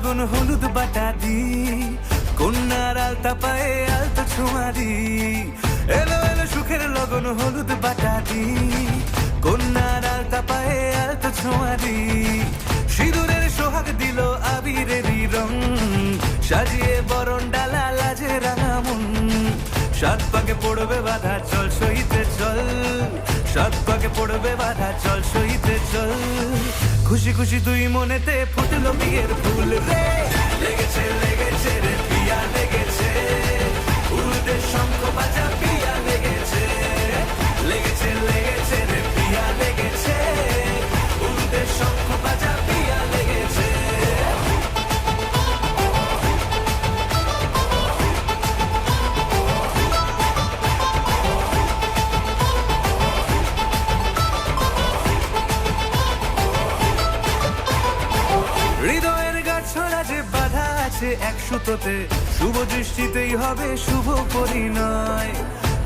লগন হলুদ বাটা দি, কন্যার আলতা পায়ে আলতা ছোঁয়া দি। এলো এলো সুখের লগন হলুদ বাটা দি, কন্যার আলতা পায়ে আলতা ছোঁয়া দি। সিঁদুরের সোহাগ দিল আবিরেরই রং, সাজিয়ে বরণ ডালা লাজে রাঙা মন। সাত পাকে পড়বে বাধা চল সইতে চল, সাত পাকে পড়বে বাধা চল সইতে চল। খুশি খুশি দুই মনেতে ফুটলো বিয়ের ফুল রে। লেগেছে লেগেছে রে পিয়া লেগেছে, উলুতে শঙ্খ বাজা পিয়া লেগেছে। লেগেছে লেগেছে রে পিয়া লেগেছে, উলুতে শঙ্খ বাজা পিয়া লেগেছে। হৃদয়ের গাছড়া যে বাধা আছে এক সুতোতে, শুভ দৃষ্টিতেই হবে শুভ পরিণয়।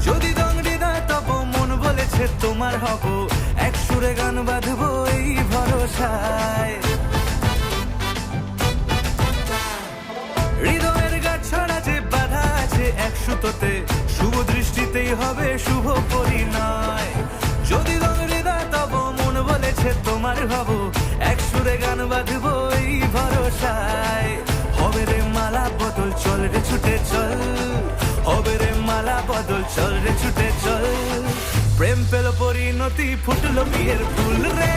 যদি দংড়ি না তব মন বলেছে তোমার হব, এক সুরে গান বাঁধবো এই ভরসায়। হৃদয়ের গাছড়া যে বাধা আছে এক সুতোতে, শুভ দৃষ্টিতেই হবে শুভ পরিণয়। যদি দংড়ি না তব মন বলেছে তোমার হব, এক সুরে গান বাঁধবো এই ভরসায়। হবে রে মালা বদল চল রে ছুটে চল, হবে রে মালা বদল চল রে ছুটে চল। প্রেম পেল পরিণতি ফুটলো বিয়ের ফুল রে।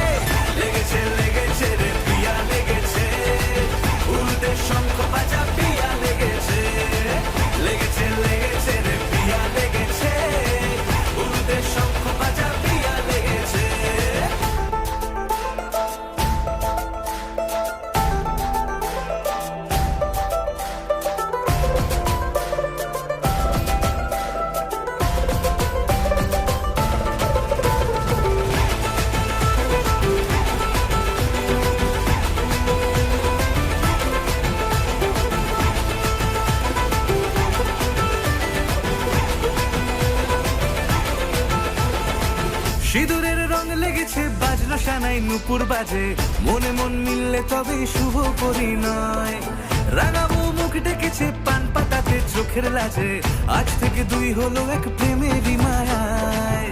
লেগেছে লেগেছে রে পিয়া লেগেছে, উলুতে শঙ্খ বাজা পিয়া লেগেছে। লেগেছে লেগেছে রে পিয়া লেগেছে, উলুতে শঙ্খ বাজা পিয়া লেগেছে। সিঁদুরের রং লেগেছে বাজলো সানাই নুপুর বাজে, মনে মন মিললে তবে শুভ পরিণয়। রাঙাবো মুখ ডেকেছে পান পাতাতে চোখের লাজে, আজ থেকে দুই হলো এক প্রেমেরই মায়ায়।